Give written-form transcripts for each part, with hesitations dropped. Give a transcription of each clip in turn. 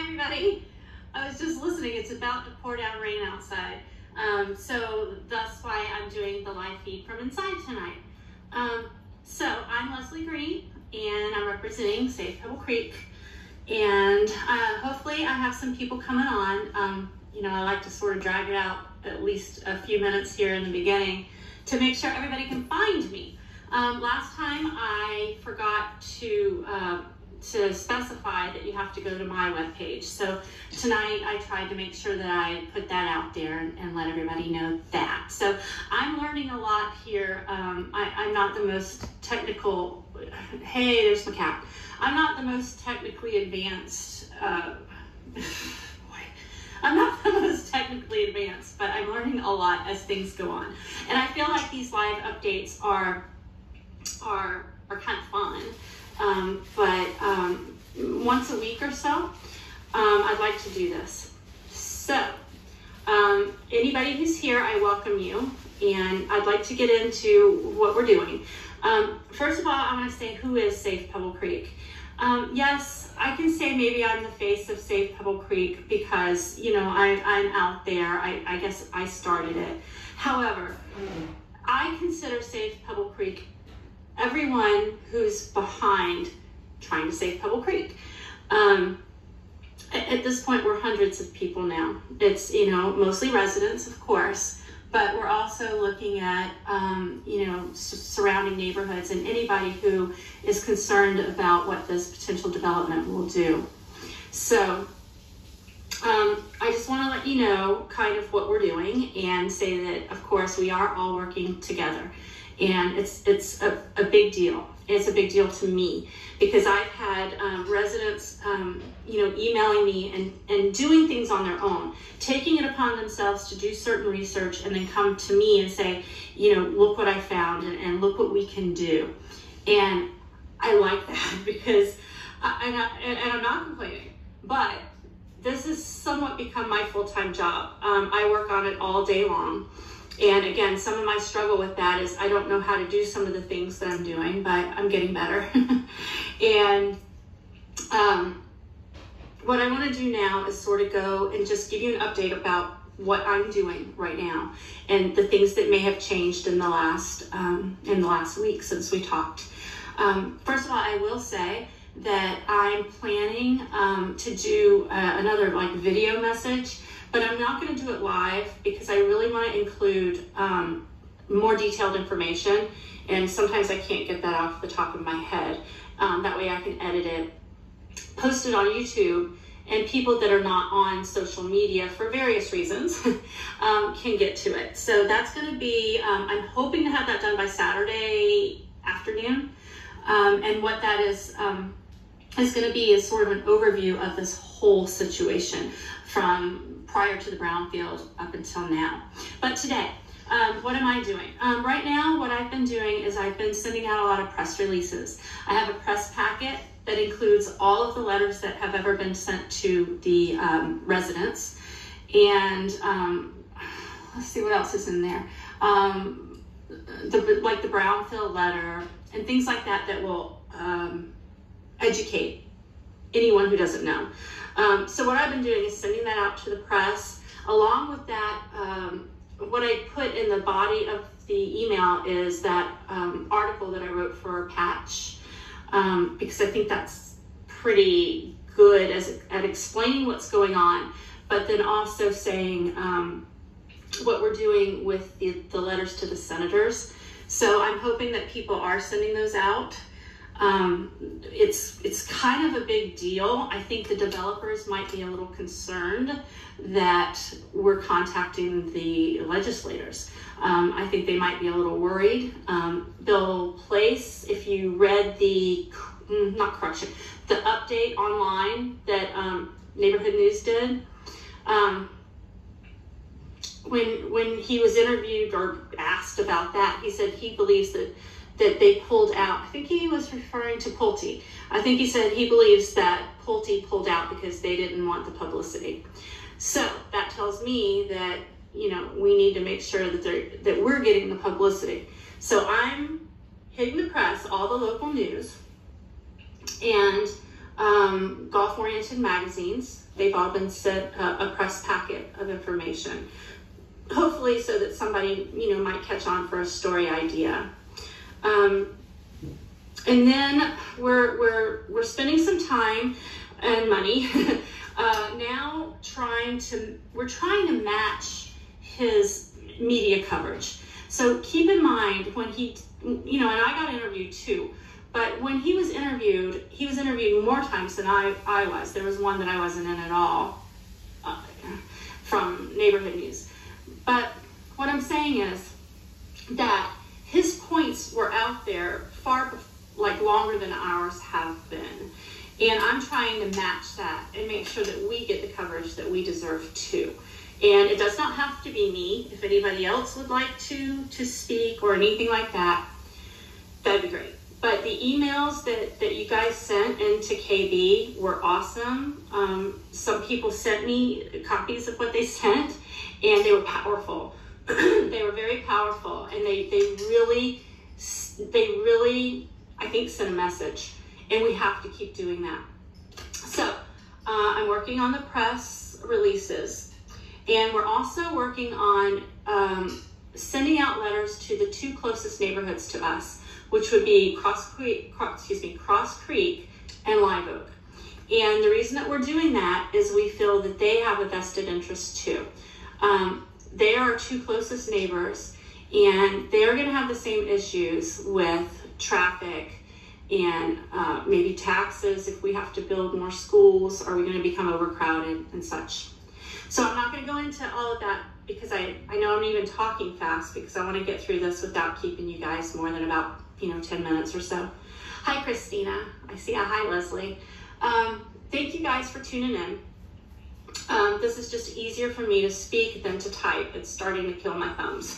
everybody. I was just listening. It's about to pour down rain outside. So that's why I'm doing the live feed from inside tonight. So I'm Leslie Green, and I'm representing Safe Pebble Creek. And hopefully I have some people coming on. You know, I like to sort of drag it out at least a few minutes here in the beginning to make sure everybody can find me. Last time I forgot to specify that you have to go to my webpage. So tonight I tried to make sure that I put that out there and let everybody know that. So I'm learning a lot here. I'm not the most technical, hey, there's my cat. I'm not the most technically advanced, I'm not the most technically advanced, but I'm learning a lot as things go on. And I feel like these live updates are kind of fun. But once a week or so, I'd like to do this. So anybody who's here, I welcome you, and I'd like to get into what we're doing. First of all, I want to say, who is Safe Pebble Creek? Yes, I can say maybe I'm the face of Safe Pebble Creek because, you know, I'm out there. I guess I started it. However, I consider Safe Pebble Creek everyone who's behind trying to save Pebble Creek. At this point, we're hundreds of people now. It's, you know, mostly residents, of course, but we're also looking at, you know, surrounding neighborhoods and anybody who is concerned about what this potential development will do. So I just want to let you know kind of what we're doing and say that, of course, we are all working together. And it's a big deal. It's a big deal to me because I've had residents, you know, emailing me and doing things on their own, taking it upon themselves to do certain research and then come to me and say, you know, look what I found and look what we can do. And I like that because, and I'm not complaining, but this has somewhat become my full-time job. I work on it all day long. And again, some of my struggle with that is I don't know how to do some of the things that I'm doing, but I'm getting better. And what I want to do now is sort of go and just give you an update about what I'm doing right now and the things that may have changed in the last week since we talked. First of all, I will say that I'm planning to do another like video message. But I'm not going to do it live because I really want to include more detailed information. And sometimes I can't get that off the top of my head. That way I can edit it, post it on YouTube, and people that are not on social media for various reasons can get to it. So that's going to be, I'm hoping to have that done by Saturday afternoon. And what that is going to be is sort of an overview of this whole situation from prior to the brownfield up until now. But today, what am I doing? Right now, what I've been doing is I've been sending out a lot of press releases. I have a press packet that includes all of the letters that have ever been sent to the residents. And let's see what else is in there. Like the brownfield letter and things like that that will educate anyone who doesn't know. So what I've been doing is sending that out to the press. Along with that, what I put in the body of the email is that article that I wrote for Patch, because I think that's pretty good at explaining what's going on, but then also saying what we're doing with the letters to the senators. So I'm hoping that people are sending those out. It's kind of a big deal. I think the developers might be a little concerned that we're contacting the legislators. I think they might be a little worried. Bill Place, if you read the, the update online that Neighborhood News did, when he was interviewed or asked about that, he said he believes that they pulled out. I think he was referring to Pulte. I think he said he believes that Pulte pulled out because they didn't want the publicity. So that tells me that, you know, we need to make sure that we're getting the publicity. So I'm hitting the press, all the local news, and golf-oriented magazines, they've all been sent a press packet of information, hopefully so that somebody, might catch on for a story idea. And then we're spending some time and money now we're trying to match his media coverage. So keep in mind when he, and I got interviewed too, but when he was interviewed more times than I was. There was one that I wasn't in at all from Neighborhood News. But what I'm saying is that his points were out there longer than ours have been. And I'm trying to match that and make sure that we get the coverage that we deserve too. And it does not have to be me. If anybody else would like to speak or anything like that, that'd be great. But the emails that you guys sent into KB were awesome. Some people sent me copies of what they sent, and they were powerful. They were very powerful, and they really, I think, sent a message. And we have to keep doing that. So I'm working on the press releases, and we're also working on sending out letters to the 2 closest neighborhoods to us, which would be Cross Creek and Live Oak. And the reason that we're doing that is we feel that they have a vested interest too. They are our 2 closest neighbors, and they are going to have the same issues with traffic and maybe taxes if we have to build more schools. Are we going to become overcrowded and such? So I'm not going to go into all of that because I know I'm even talking fast because I want to get through this without keeping you guys more than about 10 minutes or so. Hi, Christina. I see. Hi, Leslie. Thank you guys for tuning in. This is just easier for me to speak than to type. It's starting to kill my thumbs.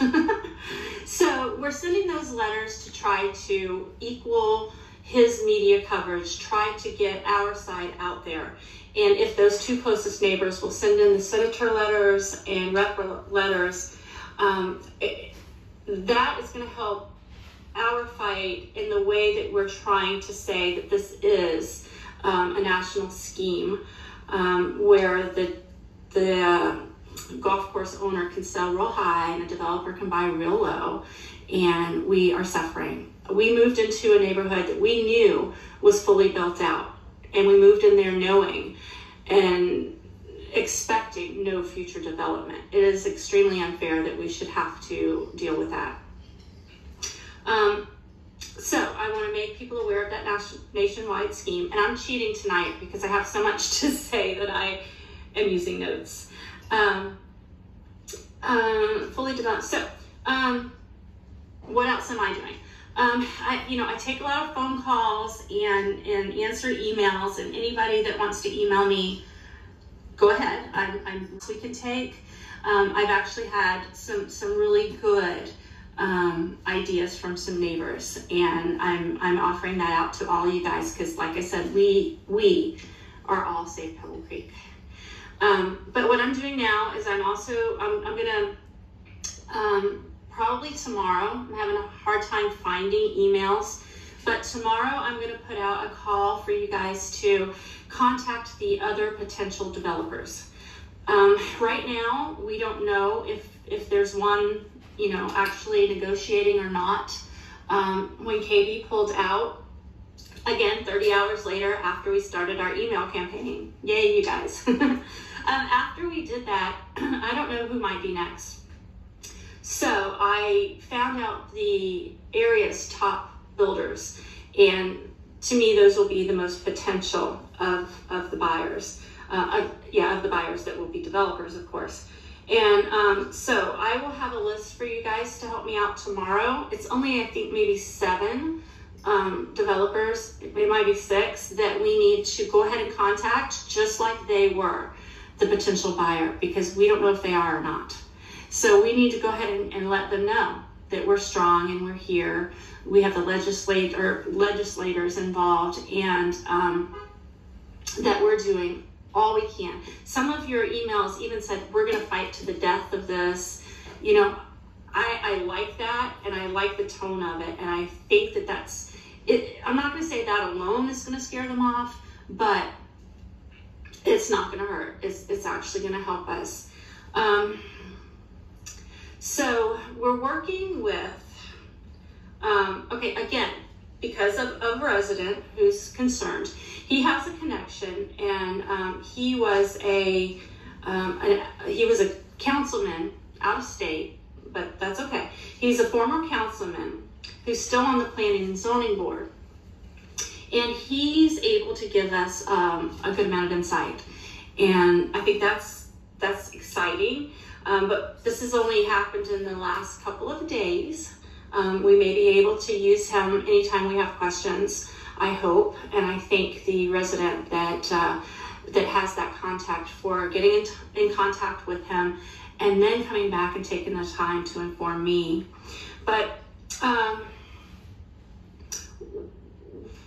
So we're sending those letters to try to equal his media coverage, try to get our side out there. And if those 2 closest neighbors will send in the senator letters and rep letters, that is going to help our fight in the way that we're trying to say that this is a national scheme where the golf course owner can sell real high and a developer can buy real low, and we are suffering. We moved into a neighborhood that we knew was fully built out, and we moved in there knowing and expecting no future development. It is extremely unfair that we should have to deal with that. So I want to make people aware of that nationwide scheme, and I'm cheating tonight because I have so much to say that I am using notes. Fully developed. So what else am I doing? I take a lot of phone calls and answer emails, and anybody that wants to email me, go ahead. We can take. I've actually had some really good ideas from some neighbors, and I'm offering that out to all you guys because, like I said, we are all Safe Pebble Creek. But what I'm doing now is I'm gonna probably tomorrow. I'm having a hard time finding emails, but tomorrow I'm going to put out a call for you guys to contact the other potential developers. Right now, we don't know if there's one, actually negotiating or not. When KB pulled out, again, 30 hours later after we started our email campaign, yay, you guys. After we did that, I don't know who might be next. So I found out the area's top builders, and to me, those will be the most potential of the buyers, of the buyers that will be developers, of course. And so I will have a list for you guys to help me out tomorrow. It's only, I think, maybe 7 developers, it might be 6, that we need to go ahead and contact just like they were the potential buyer, because we don't know if they are or not. So we need to go ahead and let them know that we're strong and we're here. We have the legislators involved, and that we're doing all we can. Some of your emails even said, we're going to fight to the death of this. I like that, and I like the tone of it, and I think that that's it. I'm not going to say that alone is going to scare them off, but it's it's not going to hurt. It's actually going to help us. So we're working with, okay, again, because of a resident who's concerned, he has a connection, and he was a councilman out of state, but that's okay. He's a former councilman who's still on the Planning and Zoning Board, and he's able to give us a good amount of insight, and I think that's exciting. But this has only happened in the last couple of days. We may be able to use him anytime we have questions, I hope, and I thank the resident that has that contact for getting in contact with him and then coming back and taking the time to inform me. But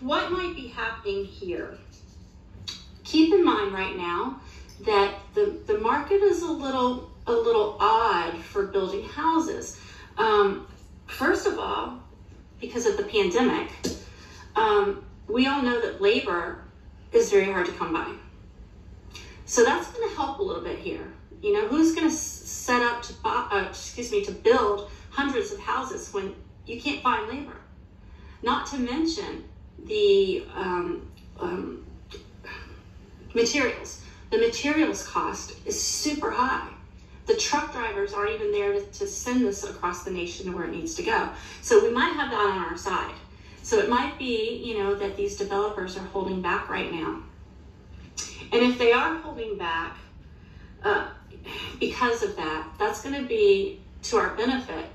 what might be happening here? Keep in mind right now that the market is a little odd for building houses. First of all, because of the pandemic, we all know that labor is very hard to come by. So that's going to help a little bit here. You know, who's going to set up to build hundreds of houses when you can't find labor? Not to mention the materials. The materials cost is super high. The truck drivers aren't even there to send this across the nation to where it needs to go. So we might have that on our side. So it might be, you know, that these developers are holding back right now. And if they are holding back because of that, that's going to be to our benefit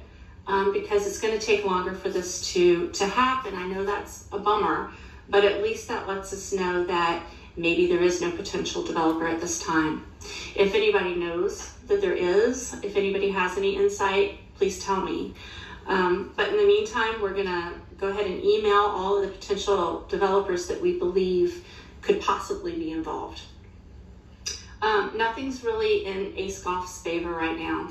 because it's going to take longer for this to happen. I know that's a bummer, but at least that lets us know that maybe there is no potential developer at this time. If anybody knows that there is, if anybody has any insight, please tell me. But in the meantime, we're going to go ahead and email all of the potential developers that we believe could possibly be involved. Nothing's really in Ace Golf's favor right now.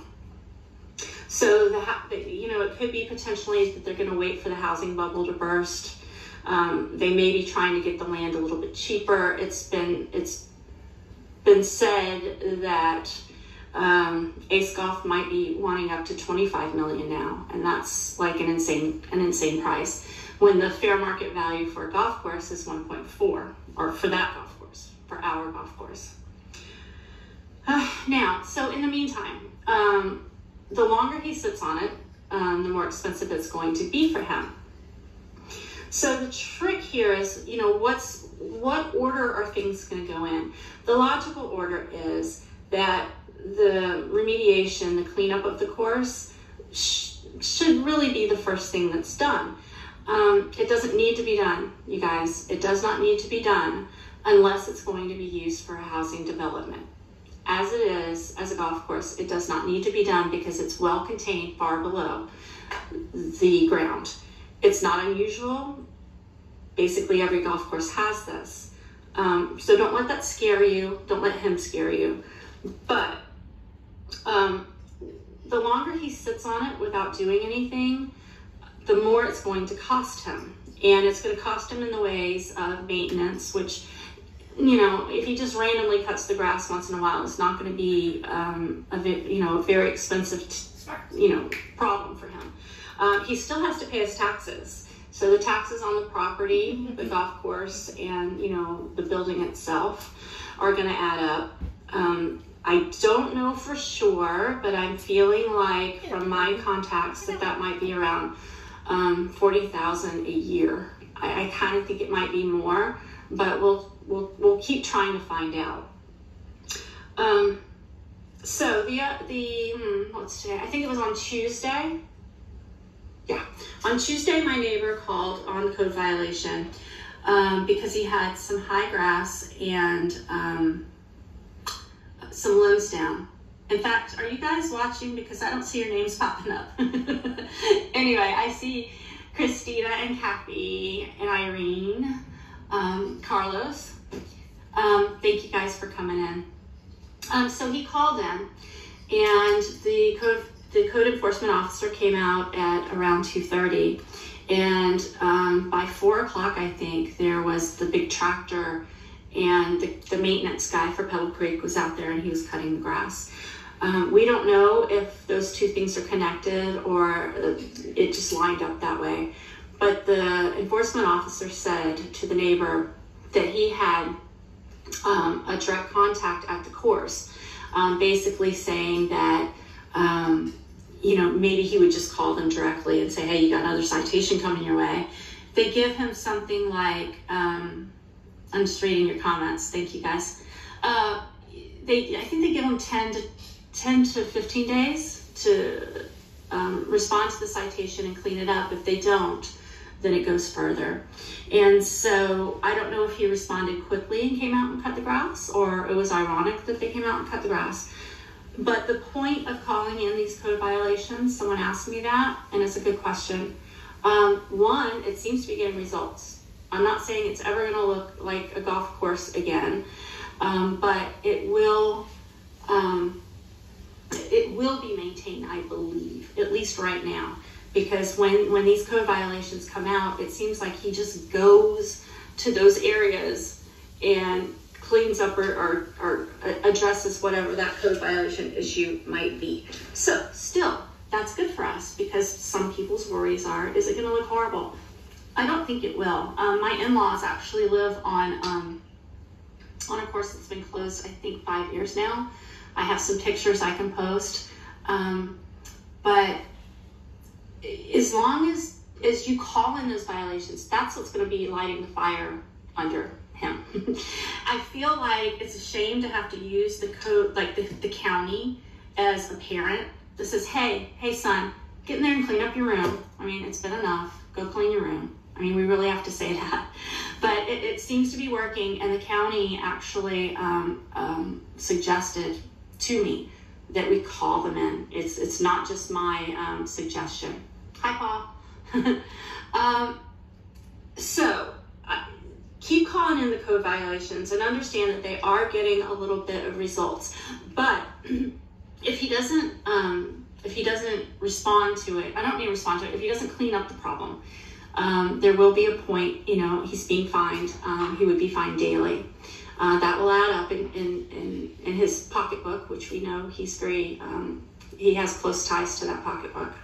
So, you know, it could be potentially that they're going to wait for the housing bubble to burst. They may be trying to get the land a little bit cheaper. It's been said that Ace Golf might be wanting up to $25 million now, and that's like an insane price. When the fair market value for a golf course is 1.4, or for that golf course, for our golf course. Now, so in the meantime, the longer he sits on it, the more expensive it's going to be for him. So the trick here is, you know, what order are things going to go in? The logical order is that the remediation, the cleanup of the course, should really be the first thing that's done. It doesn't need to be done, you guys. It does not need to be done unless it's going to be used for a housing development. As it is, as a golf course, it does not need to be done because it's well contained far below the ground. It's not unusual. Basically, every golf course has this. So don't let that scare you. Don't let him scare you. But the longer he sits on it without doing anything, the more it's going to cost him. And it's going to cost him in the ways of maintenance, which, you know, if he just randomly cuts the grass once in a while, it's not going to be a very expensive problem for him. He still has to pay his taxes. So the taxes on the property, the golf course, and, you know, the building itself are going to add up. I don't know for sure, but I'm feeling like from my contacts that might be around $40,000 a year. I kind of think it might be more, but we'll keep trying to find out. So what's today? I think it was on Tuesday. Yeah, on Tuesday, my neighbor called on code violation because he had some high grass and some limbs down. In fact, are you guys watching? Because I don't see your names popping up. Anyway, I see Christina and Kathy and Irene, Carlos. Thank you guys for coming in. So he called in, and the code enforcement officer came out at around 2:30, and by 4 o'clock, I think, there was the big tractor and the maintenance guy for Pebble Creek was out there and he was cutting the grass. We don't know if those two things are connected or it just lined up that way. But the enforcement officer said to the neighbor that he had a direct contact at the course, basically saying that, maybe he would just call them directly and say, hey, you got another citation coming your way. They give him something like, I'm just reading your comments. Thank you, guys. I think they give him 10 to 15 days to respond to the citation and clean it up. If they don't, then it goes further. And so I don't know if he responded quickly and came out and cut the grass, or it was ironic that they came out and cut the grass. But the point of calling in these code violations, someone asked me that, and it's a good question. One, it seems to be getting results. I'm not saying it's ever going to look like a golf course again, but it will be maintained, I believe, at least right now. Because when these code violations come out, it seems like he just goes to those areas and cleans up or addresses whatever that code violation issue might be. So still, that's good for us, because some people's worries are, is it going to look horrible? I don't think it will. My in-laws actually live on a course that's been closed, I think, 5 years now. I have some pictures I can post. But as long as you call in those violations, that's what's going to be lighting the fire under him. I feel like it's a shame to have to use the code, like the county as a parent that says, hey son, get in there and clean up your room. I mean, it's been enough. Go clean your room. I mean, we really have to say that. But it seems to be working, and the county actually suggested to me that we call them in. It's not just my suggestion. Hi, Paul. So keep calling in the code violations and understand that they are getting a little bit of results. But if he doesn't respond to it, I don't mean respond to it, if he doesn't clean up the problem, there will be a point, he's being fined. He would be fined daily. That will add up in his pocketbook, which we know he's very, he has close ties to that pocketbook.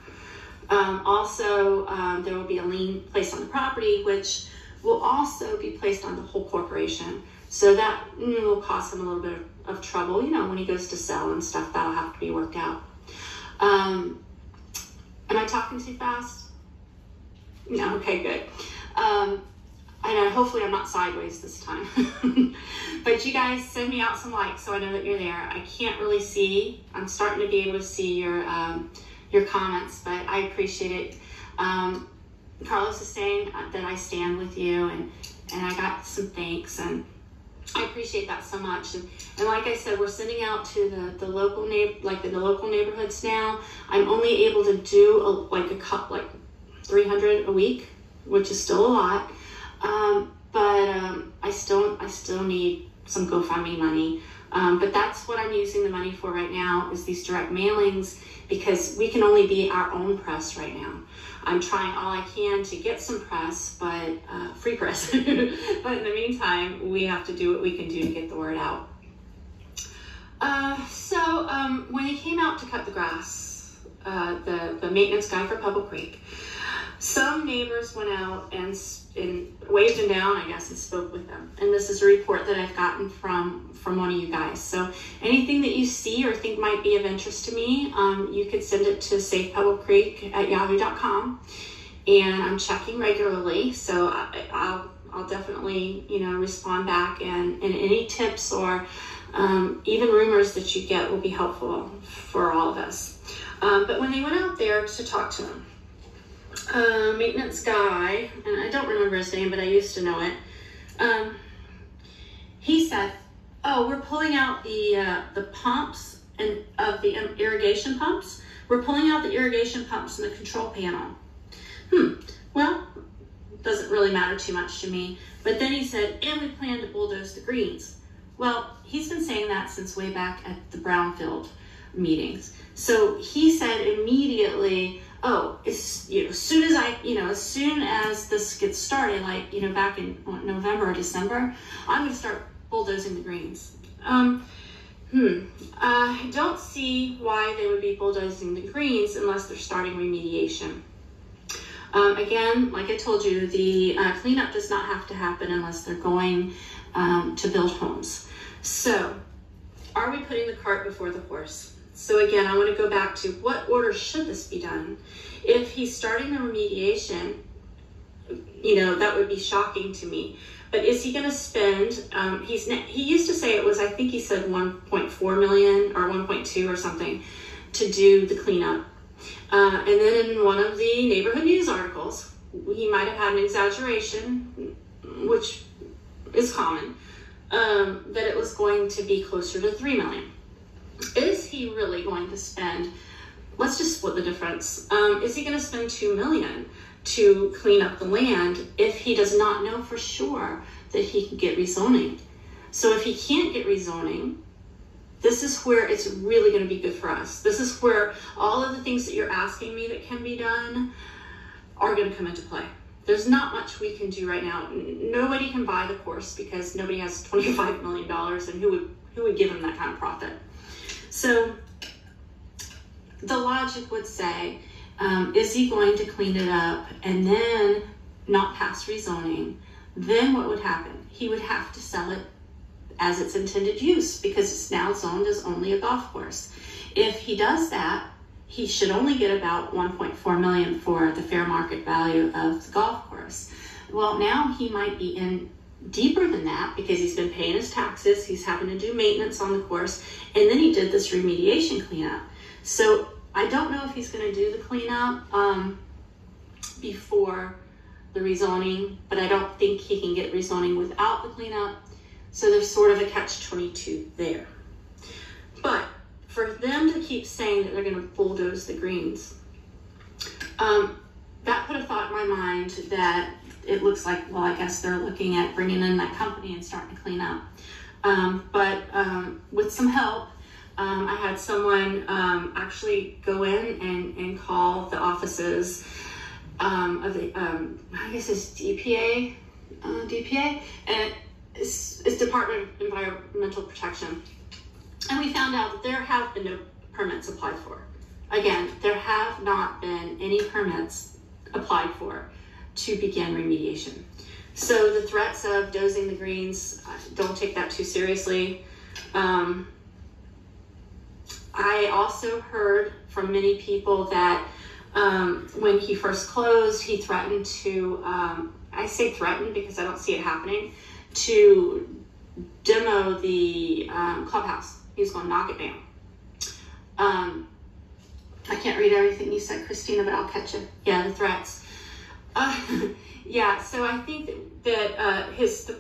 Also, there will be a lien placed on the property, which will also be placed on the whole corporation. So that will cause him a little bit of trouble, when he goes to sell and stuff. That'll have to be worked out. Am I talking too fast? No, okay, good. I know, hopefully I'm not sideways this time. But you guys send me out some likes so I know that you're there. I can't really see. I'm starting to be able to see your comments, but I appreciate it. Carlos is saying that I stand with you, and I got some thanks, and I appreciate that so much. And like I said, we're sending out to the local the local neighborhoods now. I'm only able to do like 300 a week, which is still a lot. But I still need some GoFundMe money. But that's what I'm using the money for right now, is these direct mailings, because we can only be our own press right now. I'm trying all I can to get some press, but free press. But in the meantime, we have to do what we can do to get the word out. So when he came out to cut the grass, the maintenance guy for Pebble Creek, some neighbors went out and waved him down, I guess, and spoke with them. And this is a report that I've gotten from one of you guys. So anything that you see or think might be of interest to me, you could send it to safepebblecreek@yahoo.com. And I'm checking regularly, so I'll definitely respond back. And any tips or even rumors that you get will be helpful for all of us. But when they went out there to talk to him, maintenance guy, and I don't remember his name, but I used to know it. He said, "Oh, we're pulling out the pumps and of the irrigation pumps. We're pulling out the irrigation pumps and the control panel." Well, doesn't really matter too much to me. But then he said, "And we plan to bulldoze the greens." Well, he's been saying that since way back at the Brownfield meetings. So he said immediately, "Oh, as soon as this gets started, back in November or December, I'm going to start bulldozing the greens. I don't see why they would be bulldozing the greens unless they're starting remediation. Again, like I told you, the cleanup does not have to happen unless they're going to build homes. So, are we putting the cart before the horse? So again, I want to go back to what order should this be done? If he's starting the remediation, you know, that would be shocking to me. But is he going to spend, he used to say it was, I think he said 1.4 million or 1.2 or something to do the cleanup. And then in one of the neighborhood news articles, he might have had an exaggeration, which is common, that it was going to be closer to 3 million. Is he really going to spend, let's just split the difference. Is he going to spend 2 million to clean up the land if he does not know for sure that he can get rezoning? So if he can't get rezoning, this is where it's really going to be good for us. This is where all of the things that you're asking me that can be done are going to come into play. There's not much we can do right now. Nobody can buy the course because nobody has $25 million, and who would give him that kind of profit? So the logic would say, is he going to clean it up and then not pass rezoning? Then what would happen? He would have to sell it as its intended use because it's now zoned as only a golf course. If he does that, he should only get about 1.4 million for the fair market value of the golf course. Well, now he might be in deeper than that because he's been paying his taxes, he's having to do maintenance on the course, and then he did this remediation cleanup. So I don't know if he's going to do the cleanup before the rezoning, but I don't think he can get rezoning without the cleanup. So there's sort of a catch-22 there. But for them to keep saying that they're going to bulldoze the greens, that put a thought in my mind that it looks like, well, I guess they're looking at bringing in that company and starting to clean up. But with some help, I had someone actually go in and call the offices of the, I guess it's DPA, and it's Department of Environmental Protection. And we found out that there have been no permits applied for. Again, there have not been any permits applied for to begin remediation. So the threats of dozing the greens, don't take that too seriously. I also heard from many people that when he first closed, he threatened to, I say threatened because I don't see it happening, to demo the clubhouse. He was going to knock it down. I can't read everything you said, Christina, but I'll catch it. Yeah, the threats. Yeah, so I think that his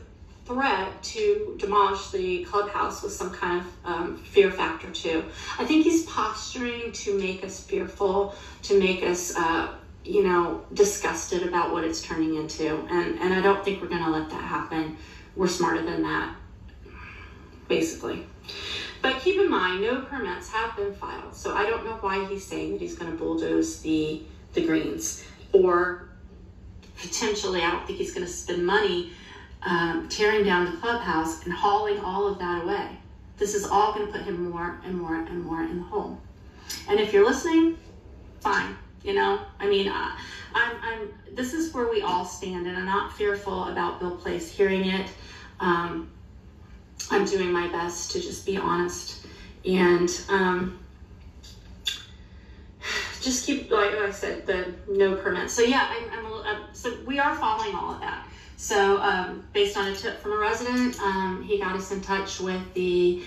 threat to demolish the clubhouse was some kind of fear factor too. I think he's posturing to make us fearful, to make us, you know, disgusted about what it's turning into. And I don't think we're going to let that happen. We're smarter than that, basically. But keep in mind, no permits have been filed. So I don't know why he's saying that he's going to bulldoze the greens. Or potentially, I don't think he's going to spend money tearing down the clubhouse and hauling all of that away. This is all going to put him more and more and more in the hole. And if you're listening, fine. You know, I mean, this is where we all stand, and I'm not fearful about Bill Place hearing it. I'm doing my best to just be honest and just keep, like I said, the no permits. So yeah, so we are following all of that. So based on a tip from a resident, he got us in touch with the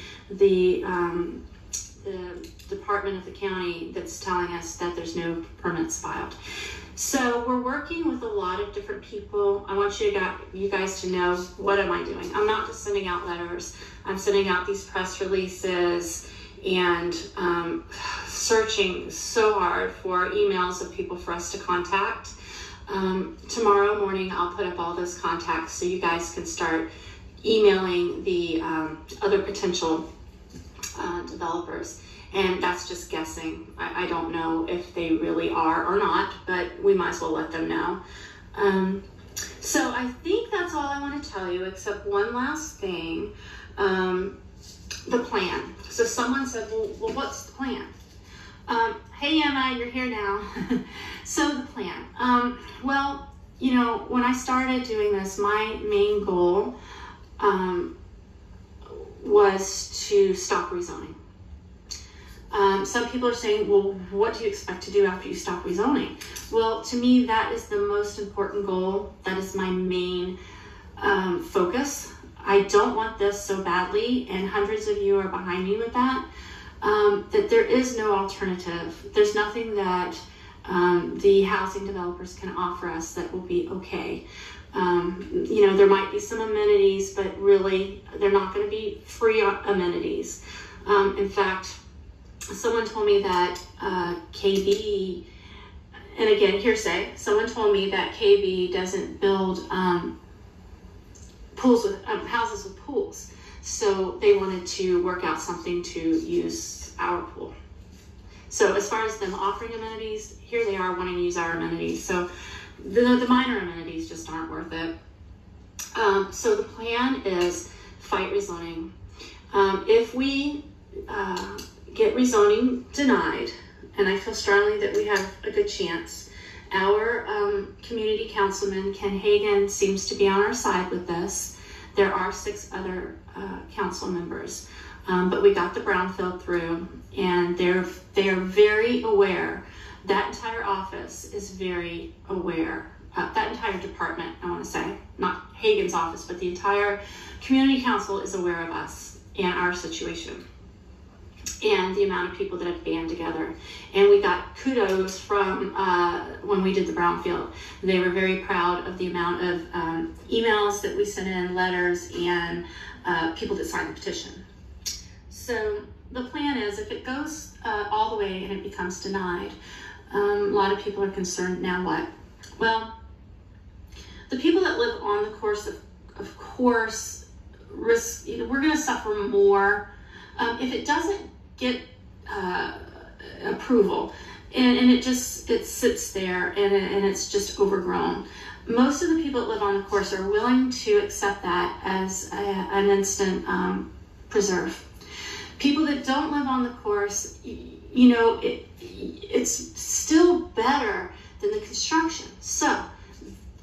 department of the county that's telling us that there's no permits filed. So we're working with a lot of different people. I want you guys to know, what am I doing? I'm not just sending out letters. I'm sending out these press releases and searching so hard for emails of people for us to contact. Tomorrow morning, I'll put up all those contacts so you guys can start emailing the other potential developers. And that's just guessing. I don't know if they really are or not, but we might as well let them know. So I think that's all I want to tell you, except one last thing, the plan. So someone said, well, what's the plan? Hey, Emma, you're here now. So the plan. Well, you know, when I started doing this, my main goal was to stop rezoning. Some people are saying, well, what do you expect to do after you stop rezoning? Well, to me, that is the most important goal. That is my main focus. I don't want this so badly, and hundreds of you are behind me with that, that there is no alternative. There's nothing that the housing developers can offer us that will be okay. You know, there might be some amenities, but really, they're not going to be free amenities. In fact, someone told me that KB, and again, hearsay, someone told me that KB doesn't build pools with houses with pools. So they wanted to work out something to use our pool. So as far as them offering amenities, here they are wanting to use our amenities. So the minor amenities just aren't worth it. So the plan is fight rezoning. If we get rezoning denied, and I feel strongly that we have a good chance, our community councilman, Ken Hagan, seems to be on our side with this. There are 6 other council members, but we got the brownfield through, and they are very aware. That entire office is very aware. That entire department, I want to say, not Hagan's office, but the entire community council is aware of us and our situation, and the amount of people that have band together. And we got kudos from when we did the brownfield. They were very proud of the amount of emails that we sent in, letters, and people that signed the petition. So the plan is, if it goes all the way and it becomes denied, a lot of people are concerned, now what? Well, the people that live on the course, of course, risk, you know, we're gonna suffer more. If it doesn't get approval, and it sits there and it's just overgrown. Most of the people that live on the course are willing to accept that as an instant preserve. People that don't live on the course, you know, it's still better than the construction. So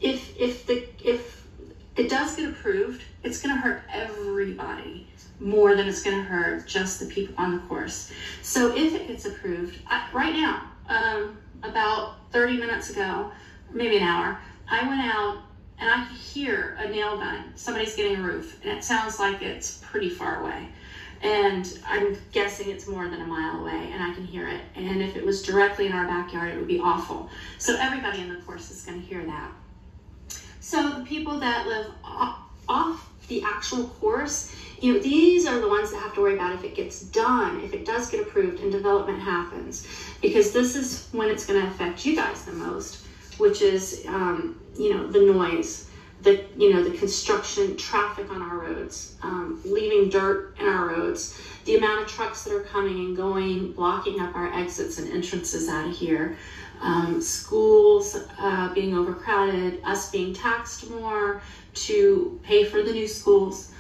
if it does get approved, it's going to hurt everybody more than it's going to hurt just the people on the course. So if it gets approved, right now, about 30 minutes ago, maybe an hour, I went out and I could hear a nail gun. Somebody's getting a roof, and it sounds like it's pretty far away. And I'm guessing it's more than a mile away, and I can hear it. And if it was directly in our backyard, it would be awful. So everybody in the course is going to hear that. So the people that live off the actual course, you know, these are the ones that have to worry about if it gets done, if it does get approved and development happens, because this is when it's going to affect you guys the most, which is, you know, the noise, the construction, traffic on our roads, leaving dirt in our roads, the amount of trucks that are coming and going, blocking up our exits and entrances out of here, schools being overcrowded, us being taxed more to pay for the new schools.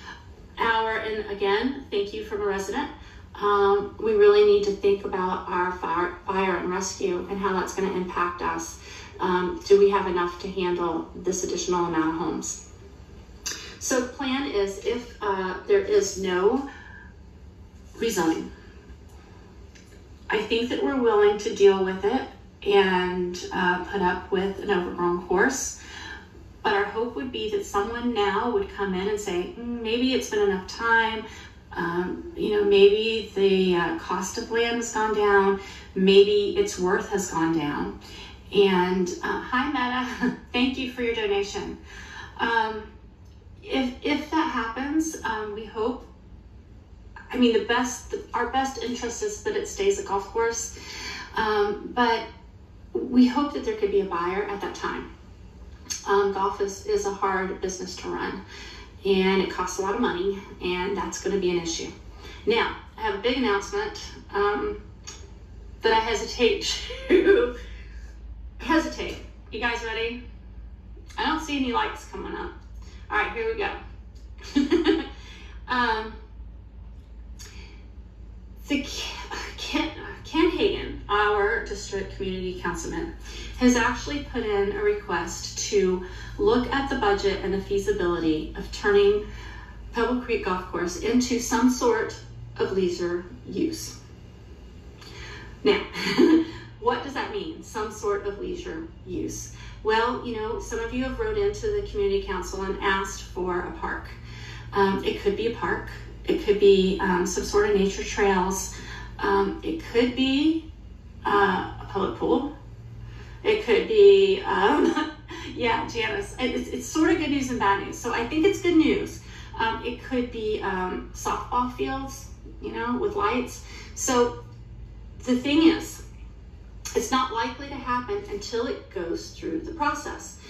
And again, thank you from a resident. We really need to think about our fire and rescue and how that's going to impact us. Do we have enough to handle this additional amount of homes? So the plan is, if there is no rezoning, I think that we're willing to deal with it and put up with an overgrown course. But our hope would be that someone now would come in and say, maybe it's been enough time. You know, maybe the cost of land has gone down. Maybe its worth has gone down. And hi, Meta, thank you for your donation. If that happens, we hope, I mean, our best interest is that it stays a golf course. But we hope that there could be a buyer at that time. Golf is a hard business to run, and it costs a lot of money, and that's going to be an issue. Now, I have a big announcement that I hesitate to hesitate. You guys ready? I don't see any likes coming up. All right, here we go. Ken Hagan, our district community councilman, has actually put in a request to look at the budget and the feasibility of turning Pebble Creek Golf Course into some sort of leisure use. Now, what does that mean, some sort of leisure use? Well, you know, some of you have wrote into the community council and asked for a park. It could be a park. It could be some sort of nature trails. It could be a public pool. It could be, yeah, Janice, it's sort of good news and bad news. So I think it's good news. It could be softball fields, you know, with lights. So the thing is, it's not likely to happen until it goes through the process.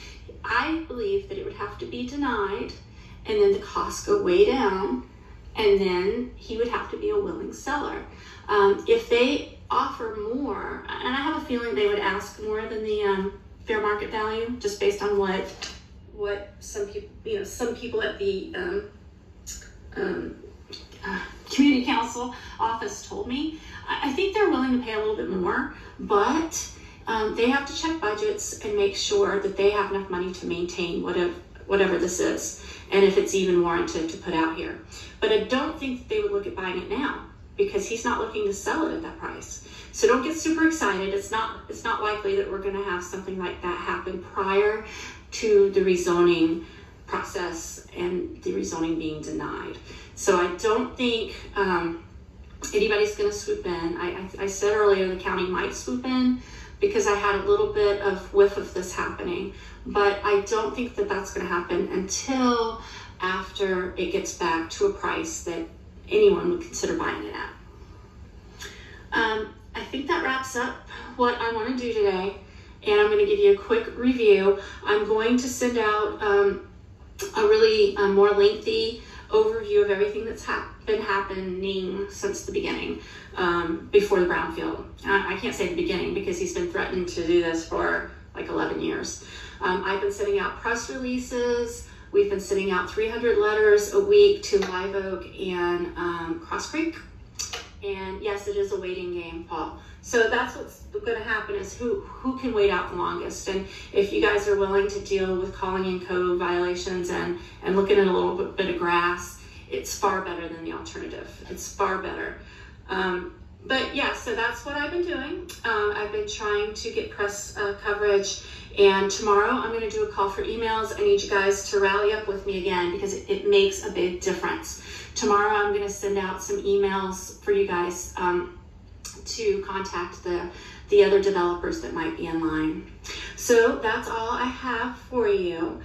I believe that it would have to be denied, and then the costs go way down, and then he would have to be a willing seller. If they offer more, and I have a feeling they would ask more than the fair market value, just based on what some people, you know, some people at the community council office told me. I think they're willing to pay a little bit more, but they have to check budgets and make sure that they have enough money to maintain whatever this is, and if it's even warranted to put out here. But I don't think that they would look at buying it now, because he's not looking to sell it at that price. So don't get super excited. It's not likely that we're going to have something like that happen prior to the rezoning process and the rezoning being denied. So I don't think anybody's going to swoop in. I said earlier the county might swoop in because I had a little bit of whiff of this happening, but I don't think that that's going to happen until after it gets back to a price that anyone would consider buying it at. I think that wraps up what I want to do today, and I'm going to give you a quick review. I'm going to send out a really more lengthy overview of everything that's been happening since the beginning, before the brownfield. I can't say the beginning because he's been threatening to do this for like 11 years. I've been sending out press releases. We've been sending out 300 letters a week to Live Oak and Cross Creek. And yes, it is a waiting game, Paul. So that's what's going to happen, is who can wait out the longest. And if you guys are willing to deal with calling in code violations and looking at a little bit of grass, it's far better than the alternative. It's far better. But yeah, so that's what I've been doing. I've been trying to get press coverage, and tomorrow I'm going to do a call for emails. I need you guys to rally up with me again because it makes a big difference. Tomorrow I'm going to send out some emails for you guys to contact the other developers that might be in line. So that's all I have for you.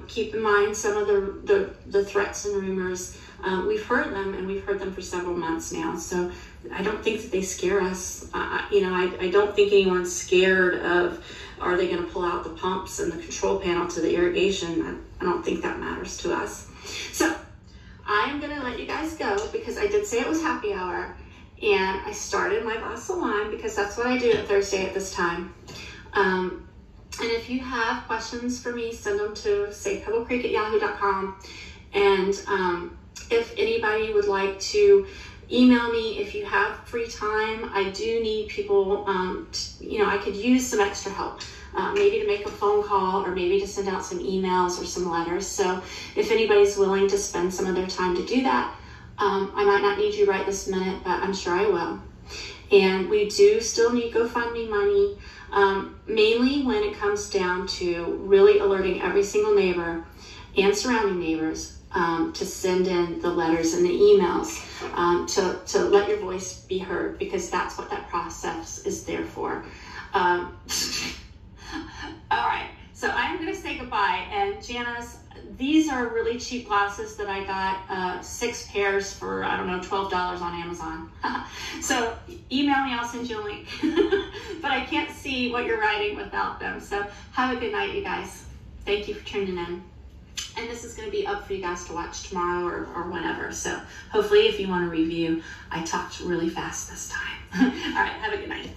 Keep in mind some of the threats and rumors. We've heard them, and we've heard them for several months now. So I don't think that they scare us. You know, I don't think anyone's scared of, are they going to pull out the pumps and the control panel to the irrigation? I don't think that matters to us. So I'm going to let you guys go because I did say it was happy hour, and I started my glass of wine because that's what I do at Thursday at this time. And if you have questions for me, send them to, say, pebblecreek@yahoo.com. And if anybody would like to email me, if you have free time, I do need people, you know, I could use some extra help. Maybe to make a phone call, or maybe to send out some emails or some letters. So if anybody's willing to spend some of their time to do that, I might not need you right this minute, but I'm sure I will. And we do still need GoFundMe money, mainly when it comes down to really alerting every single neighbor and surrounding neighbors to send in the letters and the emails, to let your voice be heard, because that's what that process is there for. All right, so I'm going to say goodbye. And Janice, these are really cheap glasses that I got, 6 pairs for, I don't know, $12 on Amazon. So email me, I'll send you a link. But I can't see what you're writing without them. So have a good night, you guys. Thank you for tuning in. And this is going to be up for you guys to watch tomorrow or whenever. So hopefully if you want to review, I talked really fast this time. All right, have a good night.